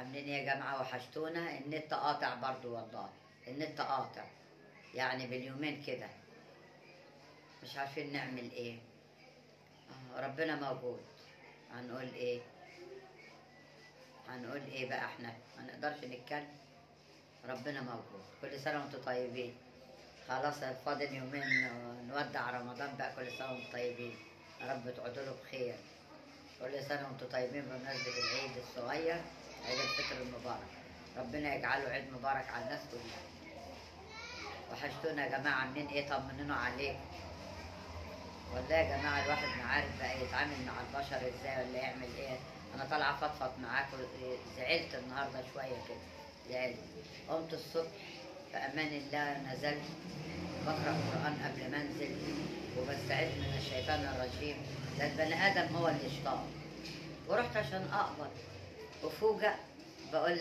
عاملين ايه يا جماعة؟ وحشتونا. النت قاطع برضو والله، النت قاطع يعني باليومين كده، مش عارفين نعمل ايه. ربنا موجود. هنقول ايه؟ هنقول ايه بقى؟ احنا ما نقدرش نتكلم. ربنا موجود. كل سنة وانتم طيبين. خلاص فاضل يومين نودع رمضان بقى. كل سنة وانتم طيبين، يا رب تقعدوا له بخير. كل سنة وانتم طيبين بمناسبة العيد الصغير، عيد الفطر المبارك. ربنا يجعله عيد مبارك على الناس كلها. وحشتونا يا جماعة. عاملين ايه؟ طمنونوا عليكم. والله يا جماعة الواحد ما عارف بقى يتعامل مع البشر ازاي ولا يعمل ايه. انا طالعة فضفض معاكم. زعلت النهاردة شوية كده، زعلت. قمت الصبح في امان الله، نزلت بقرأ قرآن قبل ما انزل وبستعيذ من الشيطان الرجيم. ده البني ادم هو اللي اشتاق. ورحت عشان اقبض، وفوجئ بقول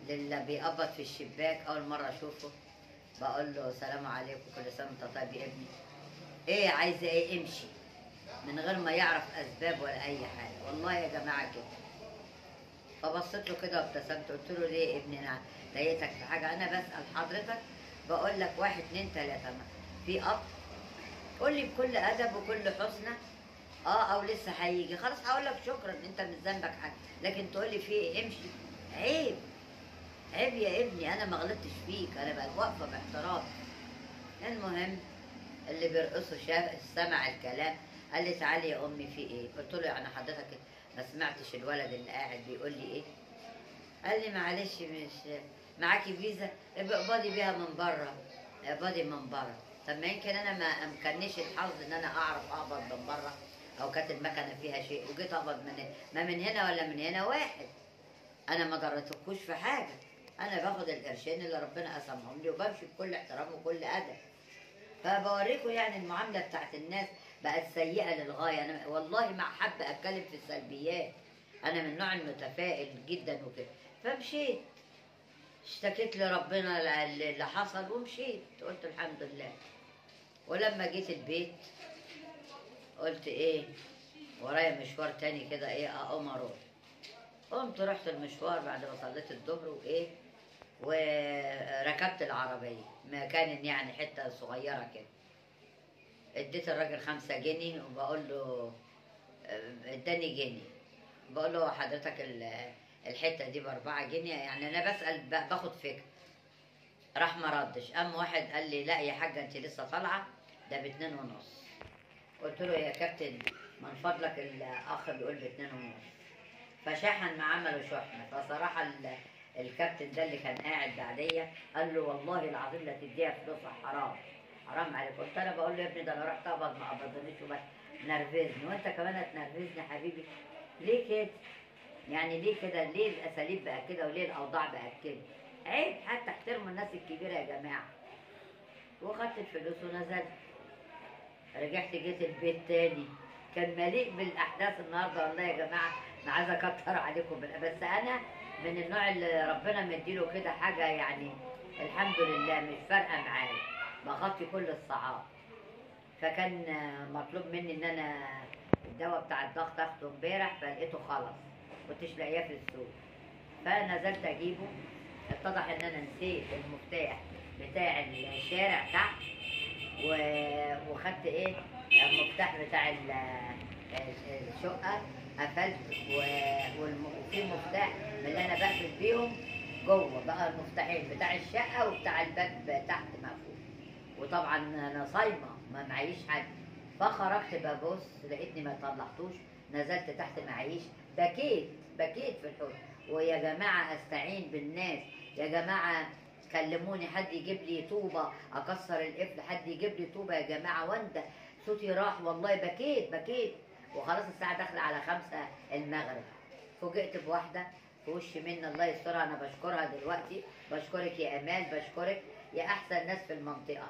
للي بيقبض في الشباك اول مرة اشوفه، بقول له سلام عليكم، كل سنة وانت طيب يا ابني. ايه عايزه ايه؟ امشي. من غير ما يعرف اسباب ولا اي حاجه، والله يا جماعه كده. فبصيت له كده وابتسمت، قلت له ليه يا ابني؟ انا ضايقتك في حاجه؟ انا بسال حضرتك، بقول لك واحد اتنين تلاته، في اب قول لي بكل ادب وكل حسنى. او لسه هيجي، خلاص هقول لك شكرا، انت مش ذنبك حاجه. لكن تقول لي في ايه؟ امشي. عيب، عيب يا ابني. انا ما غلطتش فيك، انا بقى واقفه باحترام. المهم اللي بيرقصوا شاف سمع الكلام، قال لي تعالي يا امي في ايه؟ قلت له يعني حضرتك ما سمعتش الولد اللي قاعد بيقول لي ايه؟ قال لي معلش مش معاكي فيزا؟ ابقى اقبضي بيها من بره، اقبضي من بره. طب ما يمكن انا ما امكننيش الحظ ان انا اعرف اقبض من بره، او كانت المكنه فيها شيء وجيت اقبض ما من هنا ولا من هنا واحد. انا ما ضرتكوش في حاجه، انا باخد القرشين اللي ربنا قسمهم لي وبمشي بكل احترام وكل ادب. فبوريكم يعني المعامله بتاعت الناس بقت سيئه للغايه. انا والله ما حابه اتكلم في السلبيات، انا من النوع المتفائل جدا وكده. فمشيت، اشتكيت لربنا اللي حصل ومشيت، قلت الحمد لله. ولما جيت البيت قلت ايه، ورايا مشوار تاني كده، ايه اقوم اروح. قمت رحت المشوار بعد ما صليت الظهر وايه، وركبت العربيه، مكان يعني حته صغيره كده. اديت الراجل 5 جنيه وبقول له اداني جنيه. بقول له حضرتك الحته دي ب4 جنيه؟ يعني انا بسال باخد فكره. راح ما ردش. قام واحد قال لي لا يا حاجه انت لسه طالعه، ده ب2.5. قلت له يا كابتن من فضلك الاخ بيقول ب2.5. فشحن ما عملوا شحنه. فصراحه الكابتن ده اللي كان قاعد بعديا قال له والله العظيم لا تديها فلوسها، حرام، حرام عليك. قلت انا بقول له يا ابني ده انا رحت اقبض ما قبضنيش وبس نرفزني، وانت كمان هتنرفزني حبيبي. ليه كده؟ يعني ليه كده؟ ليه الاساليب بقت كده وليه الاوضاع بقت كده؟ عيب، حتى احترموا الناس الكبيره يا جماعه. وخدت الفلوس ونزلت. رجعت جيت البيت تاني، كان مليء بالاحداث النهارده والله يا جماعه. انا عايزه اكتر عليكم بس انا من النوع اللي ربنا مديله كده حاجه يعني الحمد لله مش فارقه معايا، بغطي كل الصعاب. فكان مطلوب مني ان انا الدواء بتاع الضغط اخده امبارح، فلقيته خلص، كنتش لاقياه في السوق. فنزلت اجيبه، اتضح ان انا نسيت المفتاح بتاع الشارع تحت، وخدت ايه المفتاح بتاع الشقه، قفلت وفي مفتاح من اللي انا بقفل بيهم جوه، بقى المفتاحين بتاع الشقه وبتاع الباب تحت مقفول. وطبعا انا صايمه ما معيش حد. فخرجت ببص لقيتني ما طلعتوش، نزلت تحت معيش، بكيت بكيت في الحوش. ويا جماعه استعين بالناس، يا جماعه كلموني حد يجيب لي طوبه اكسر القفل، حد يجيب لي طوبه يا جماعه. وانت صوتي راح والله، بكيت بكيت. وخلاص الساعه داخله على 5 المغرب. فوجئت بواحده في وش مني، الله يسترها، انا بشكرها دلوقتي. بشكرك يا امال، بشكرك يا احسن ناس في المنطقه،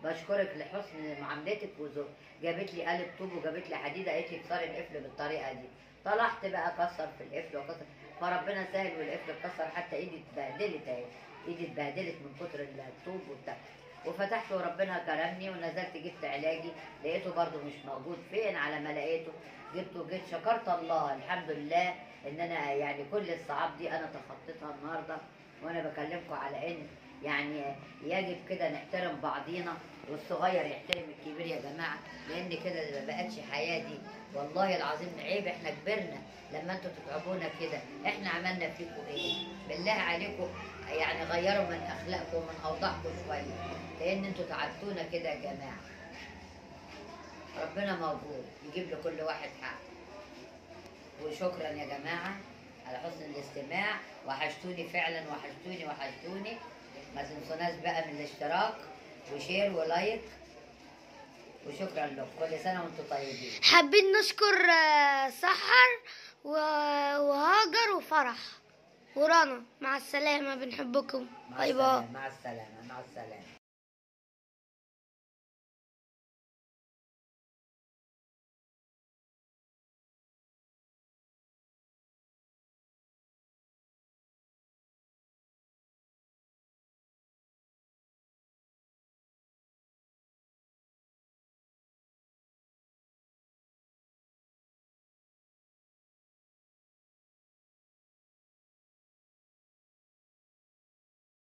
بشكرك لحسن معاملتك وذوقك. جابت لي قالب طوب وجابت لي حديده، قالت لي كسري القفل بالطريقه دي. طلعت بقى اكسر في القفل وكسر، فربنا سهل والقفل اتكسر، حتى ايدي اتبهدلت اهي، ايدي اتبهدلت من كتر الطوب وبتاع. وفتحت وربنا كرمني ونزلت جبت علاجي، لقيته برضو مش موجود. فين؟ على ما لقيته جبته، جيت شكرت الله الحمد لله ان انا يعني كل الصعاب دي انا تخطيتها النهارده، وانا بكلمكم على ان يعني يجب كده نحترم بعضينا، والصغير يحترم الكبير يا جماعه، لان كده ما بقتش حياه دي. والله العظيم عيب، احنا كبرنا لما انتوا تتعبونا كده. احنا عملنا فيكم ايه؟ بالله عليكم يعني غيروا من اخلاقكم ومن اوضاعكم شويه، لان انتوا تعبتونا كده يا جماعه. ربنا موجود يجيب لكل واحد حق. وشكرا يا جماعه على حسن الاستماع، وحشتوني فعلا، وحشتوني وحشتوني. ما تنسوناش بقى من الاشتراك وشير ولايك، وشكرا لكم، كل سنه وانتم طيبين. حابين نشكر سحر وهاجر وفرح ورنا. مع السلامة، بنحبكم. مع باي باي. السلامه، مع السلامه، مع السلامه.